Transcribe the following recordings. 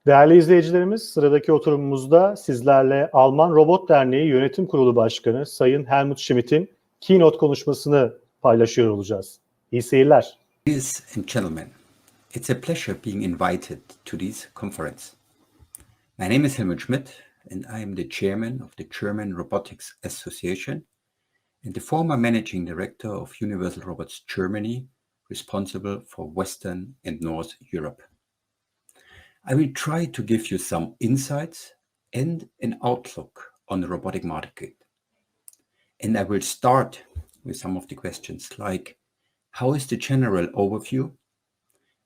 Değerli izleyicilerimiz, sıradaki oturumumuzda sizlerle Alman Robot Derneği Yönetim Kurulu Başkanı Sayın Helmut Schmid'in keynote konuşmasını paylaşıyor olacağız. İyi seyirler. Ladies and gentlemen, it's a pleasure being invited to this conference. My name is Helmut Schmid and I am the chairman of the German Robotics Association and the former managing director of Universal Robots Germany, responsible for Western and North Europe. I will try to give you some insights and an outlook on the robotic market. And I will start with some of the questions like, how is the general overview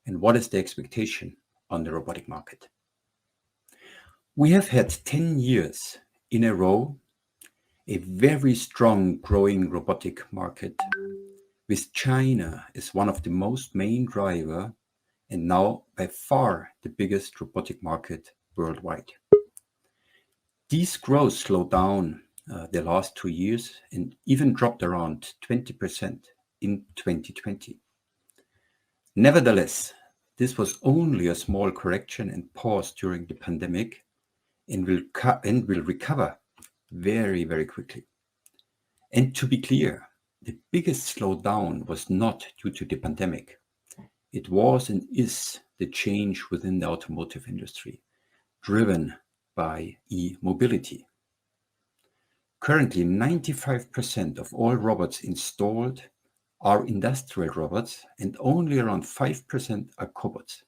and what is the expectation on the robotic market? We have had 10 years in a row a very strong growing robotic market, with China as one of the most main driver and now by far the biggest robotic market worldwide. These growth slowed down the last 2 years and even dropped around 20% in 2020. Nevertheless, this was only a small correction and pause during the pandemic and will recover very, very quickly. And to be clear, the biggest slowdown was not due to the pandemic. It was and is the change within the automotive industry, driven by e-mobility. Currently, 95% of all robots installed are industrial robots and only around 5% are cobots.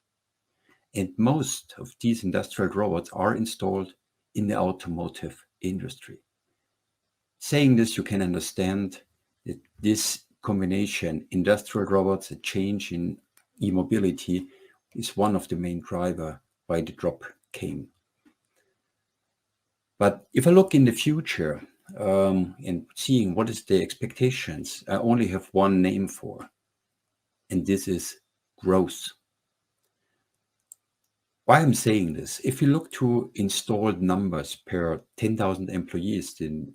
And most of these industrial robots are installed in the automotive industry. Saying this, you can understand that this combination, industrial robots, a change in e-mobility, is one of the main drivers why the drop came. But if I look in the future and seeing what is the expectations, I only have one name for, and this is growth. Why I'm saying this, if you look to installed numbers per 10,000 employees, the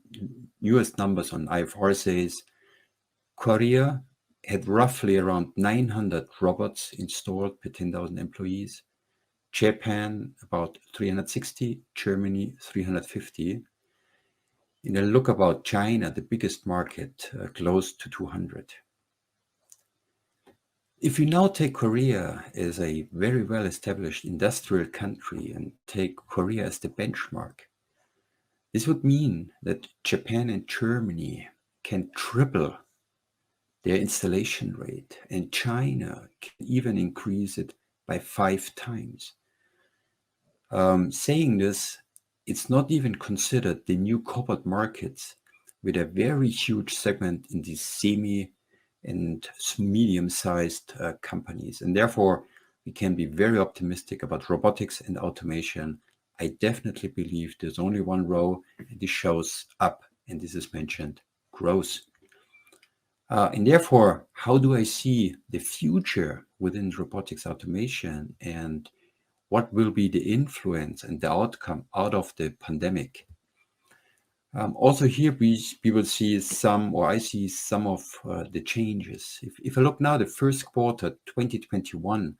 newest numbers on IFR says Korea had roughly around 900 robots installed per 10,000 employees, Japan about 360, Germany 350. And I look about China, the biggest market, close to 200. If you now take Korea as a very well-established industrial country and take Korea as the benchmark, this would mean that Japan and Germany can triple their installation rate, and China can even increase it by 5 times. Saying this, it's not even considered the new cobot markets with a very huge segment in these semi and medium-sized companies. And therefore, we can be very optimistic about robotics and automation. I definitely believe there's only one row, and this shows up, and this is mentioned, growth. And therefore, how do I see the future within robotics automation, and what will be the influence and the outcome out of the pandemic? Also here we will see some, or I see some of the changes. If I look now, the first quarter 2021,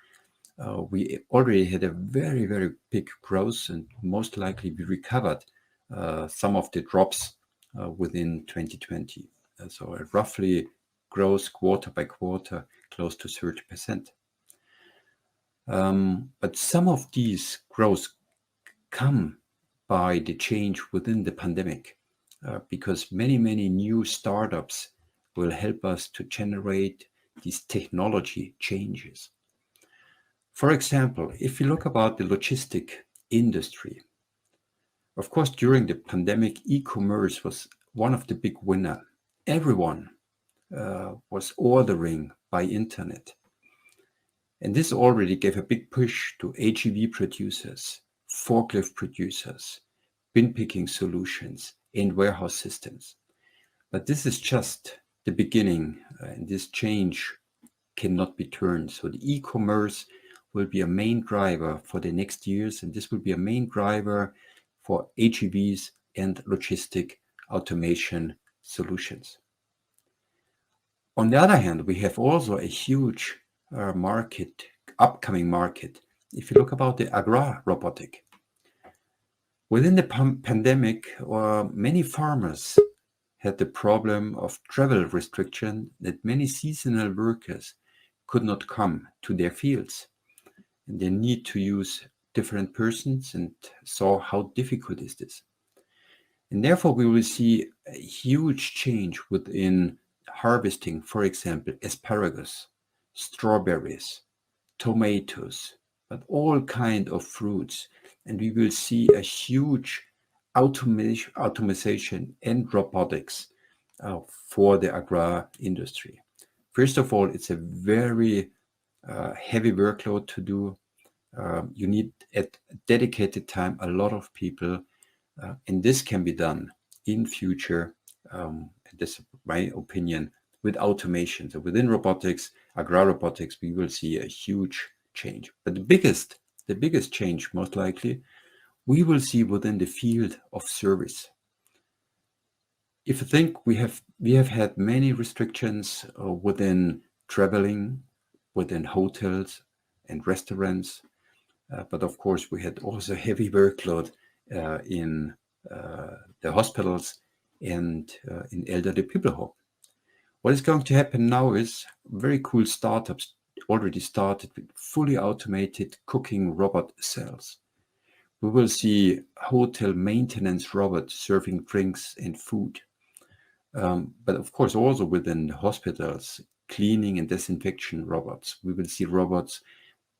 we already had a very, very big growth, and most likely we recovered some of the drops within 2020. So it roughly grows quarter by quarter, close to 30%. But some of these growths come by the change within the pandemic. Because many new startups will help us to generate these technology changes. For example, if you look about the logistic industry, of course, during the pandemic, e-commerce was one of the big winners. Everyone was ordering by internet. And this already gave a big push to AGV producers, forklift producers, bin picking solutions, and warehouse systems. But this is just the beginning, and this change cannot be turned. So the e-commerce will be a main driver for the next years, and this will be a main driver for AGVs and logistic automation solutions. On the other hand, we have also a huge upcoming market if you look about the agro-robotic, within the pandemic, many farmers had the problem of travel restriction that many seasonal workers could not come to their fields. And they need to use different persons and saw how difficult is this. And therefore, we will see a huge change within harvesting, for example, asparagus, strawberries, tomatoes, but all kind of fruits. And we will see a huge automation and robotics for the agri industry. First of all, it's a very heavy workload to do. You need at dedicated time a lot of people, and this can be done in future. This is my opinion with automation. So within robotics, agri-robotics, we will see a huge change. But the biggest change, most likely, we will see within the field of service. If you think we have had many restrictions within traveling, within hotels and restaurants, but of course we had also heavy workload in the hospitals and in elderly people home. What is going to happen now is very cool startups already started with fully automated cooking robot cells. We will see hotel maintenance robots serving drinks and food. But of course, also within hospitals, cleaning and disinfection robots. We will see robots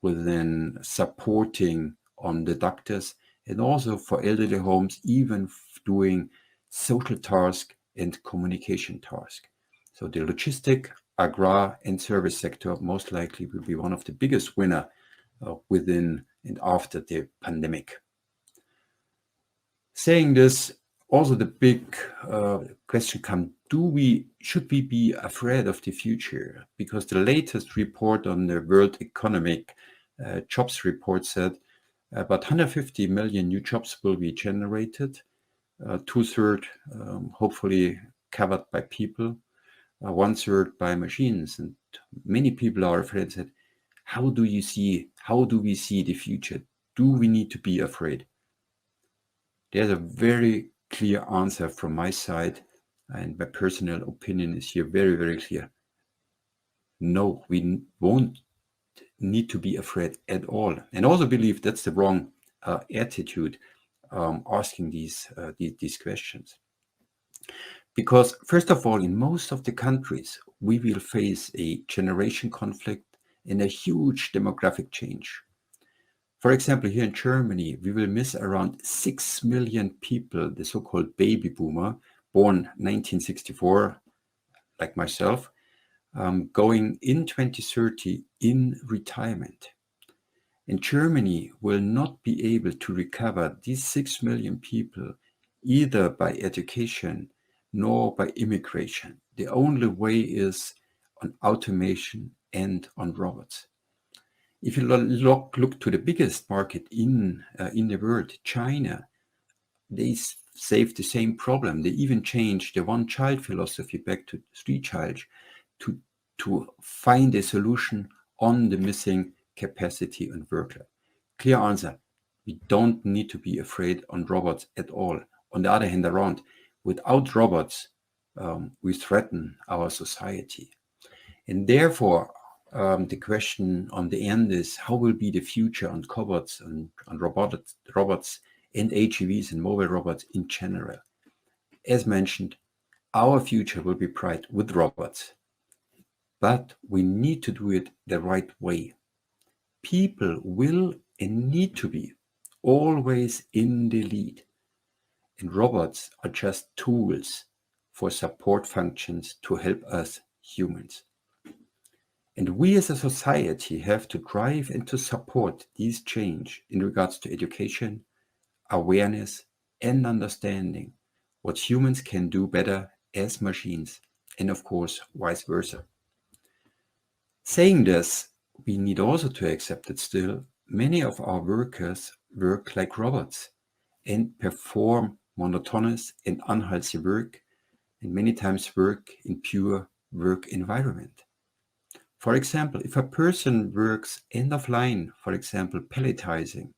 within supporting on the doctors, and also for elderly homes, even doing social tasks and communication tasks. So the logistic, agri, and service sector most likely will be one of the biggest winner within and after the pandemic. Saying this, also the big question comes: should we be afraid of the future? Because the latest report on the World Economic Jobs Report said about 150 million new jobs will be generated, 2/3 hopefully covered by people, 1/3 by machines. And many people are afraid. Said, how do we see the future? Do we need to be afraid? There's a very clear answer from my side, and my personal opinion is here very, very clear. No, we won't need to be afraid at all. And also believe that's the wrong attitude asking these questions. Because first of all, in most of the countries, we will face a generation conflict and a huge demographic change. For example, here in Germany, we will miss around 6 million people, the so-called baby boomer, born 1964, like myself, going in 2030 in retirement. And Germany will not be able to recover these 6 million people either by education nor by immigration. The only way is on automation and on robots. If you look to the biggest market in the world, China, they saved the same problem. They even changed the one-child philosophy back to three-child to find a solution on the missing capacity and workload. Clear answer: we don't need to be afraid on robots at all. On the other hand, around, without robots, we threaten our society, and therefore. The question on the end is: how will be the future on cobots and on robots and AGVs and mobile robots in general? As mentioned, our future will be bright with robots, but we need to do it the right way. People will and need to be always in the lead, and robots are just tools for support functions to help us humans. And we as a society have to drive and to support these change in regards to education, awareness, and understanding what humans can do better as machines, and of course, vice versa. Saying this, we need also to accept that still many of our workers work like robots and perform monotonous and unhealthy work, and many times work in pure work environment. For example, if a person works end of line, for example, palletizing,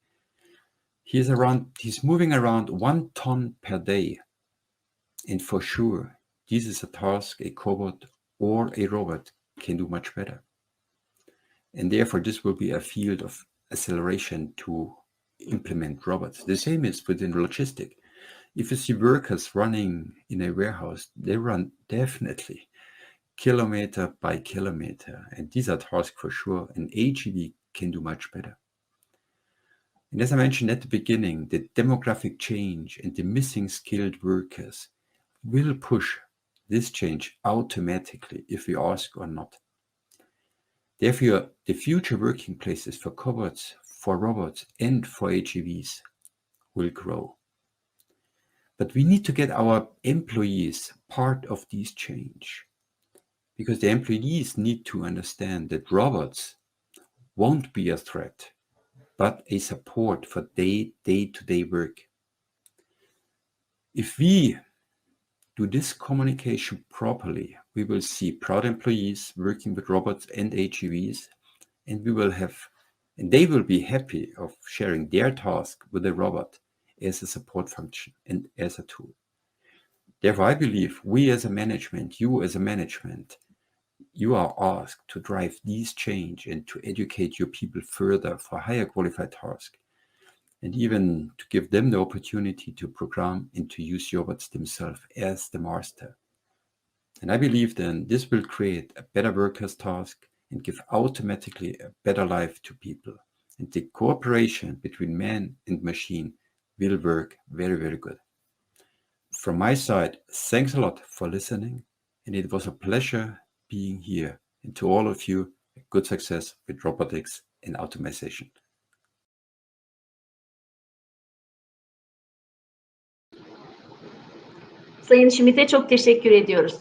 he's moving around 1 ton per day. And for sure, this is a task a cobot or a robot can do much better. And therefore, this will be a field of acceleration to implement robots. The same is within logistics. If you see workers running in a warehouse, they run definitely kilometer by kilometer. And these are tasks for sure. An AGV can do much better. And as I mentioned at the beginning, the demographic change and the missing skilled workers will push this change automatically if we ask or not. Therefore, the future working places for cobots, for robots, and for AGVs will grow. But we need to get our employees part of this change, because the employees need to understand that robots won't be a threat, but a support for day-to-day work. If we do this communication properly, we will see proud employees working with robots and AGVs, and they will be happy of sharing their task with a robot as a support function and as a tool. Therefore, I believe we as a management, you as a management, you are asked to drive these change and to educate your people further for higher qualified tasks, and even to give them the opportunity to program and to use robots themselves as the master. And I believe then this will create a better workers' task and give automatically a better life to people. And the cooperation between man and machine will work very, very good. From my side, thanks a lot for listening. And it was a pleasure being here. And to all of you, good success with robotics and automation. Sayın Schmid'e çok teşekkür ediyoruz.